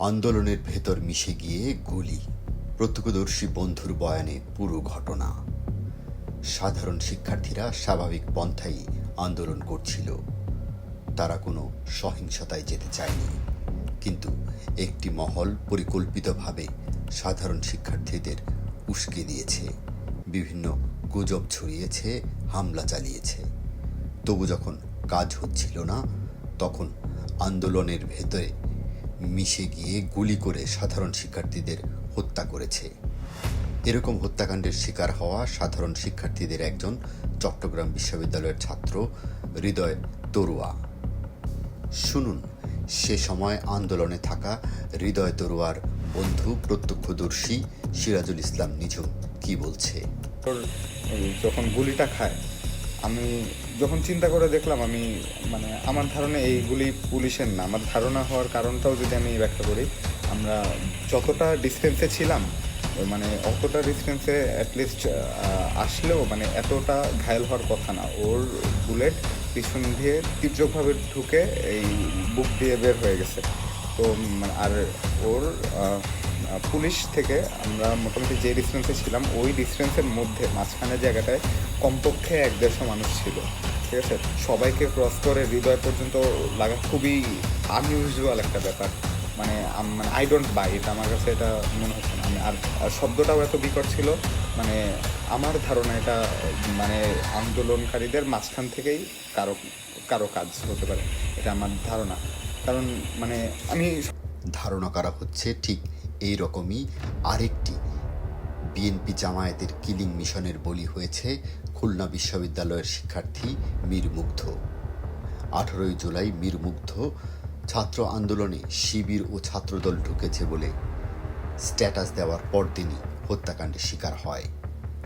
আন্দোলনের ভেতর মিশে গিয়ে গুলি। প্রত্যক্ষদর্শী বন্ধুর বয়ানে পুরো ঘটনা। সাধারণ শিক্ষার্থীরা স্বাভাবিক পন্থায় আন্দোলন করছিল, তারা কোনো সহিংসতায় যেতে চায়নি। কিন্তু একটি মহল পরিকল্পিতভাবে সাধারণ শিক্ষার্থীদের উস্কে দিয়েছে, বিভিন্ন গুজব ছড়িয়েছে, হামলা চালিয়েছে। তবু যখন কাজ হচ্ছিল না, তখন আন্দোলনের ভেতরে মিশে গিয়ে গুলি করে সাধারণ শিক্ষার্থীদের হত্যা করেছে। এরকম হত্যাকাণ্ডের শিকার হওয়া সাধারণ শিক্ষার্থীদের একজন চট্টগ্রাম বিশ্ববিদ্যালয়ের ছাত্র হৃদয় তরুয়া। শুনুন সে সময় আন্দোলনে থাকা হৃদয় তরুয়ার বন্ধু প্রত্যক্ষদর্শী সিরাজুল ইসলাম নিঝুম কি বলছে। যখন গুলিটা খায়, আমি যখন চিন্তা করে দেখলাম, আমার ধারণা এই গুলি পুলিশের না। আমার ধারণা হওয়ার কারণটাও যদি আমি ব্যাখ্যা করি, আমরা যতটা ডিস্টেন্সে ছিলাম, অতটা ডিস্টেন্সে অ্যাটলিস্ট আসলেও এতটা ঘায়েল হওয়ার কথা না। ওর বুলেট পিছন দিয়ে তীব্রভাবে ঢুকে এই বুক দিয়ে বের হয়ে গেছে। তো আর ওর পুলিশ থেকে আমরা মোটামুটি যে ডিস্টেন্সে ছিলাম, ওই ডিস্টেন্সের মধ্যে মাঝখানের জায়গাটায় কমপক্ষে 1-150 মানুষ ছিল। ঠিক আছে, সবাইকে ক্রস করে হৃদয় পর্যন্ত লাগা খুবই আনইউজুয়াল একটা ব্যাপার। আই ডোন্ট বাই ইট। আমার কাছে এটা মনে হচ্ছে না। আর শব্দটাও এত বিকট ছিল। আমার ধারণা এটা আন্দোলনকারীদের মাঝখান থেকেই কারো কাজ হতে পারে, এটা আমার ধারণা। কারণ আমি ধারণা করা হচ্ছে ঠিক এই রকমই আরেকটি বিএনপি জামায়াতের কিলিং মিশনের বলি হয়েছে খুলনা বিশ্ববিদ্যালয়ের শিক্ষার্থী মীর মুগ্ধ। 18 জুলাই মীর মুগ্ধ ছাত্র আন্দোলনে শিবির ও ছাত্রদল ঢুকেছে বলে স্ট্যাটাস দেওয়ার পরদিনই হত্যাকাণ্ডের শিকার হয়।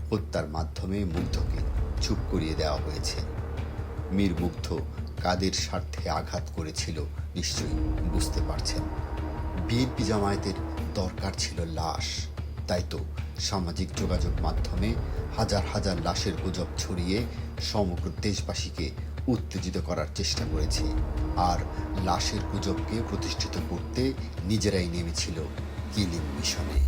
হত্যার মাধ্যমে মুগ্ধকে চুপ করিয়ে দেওয়া হয়েছে। মীর মুগ্ধ কাদের স্বার্থে আঘাত করেছিল নিশ্চয়ই বুঝতে পারছেন। বিএনপি জামায়াতের দরকার ছিল লাশ, তাই তো সামাজিক যোগাযোগ মাধ্যমে হাজার হাজার লাশের গুজব ছড়িয়ে সমগ্র দেশবাসীকে উত্তেজিত করার চেষ্টা করেছে। আর লাশের গুজবকে প্রতিষ্ঠিত করতে নিজেরাই নেমেছিল কিলিং মিশনে।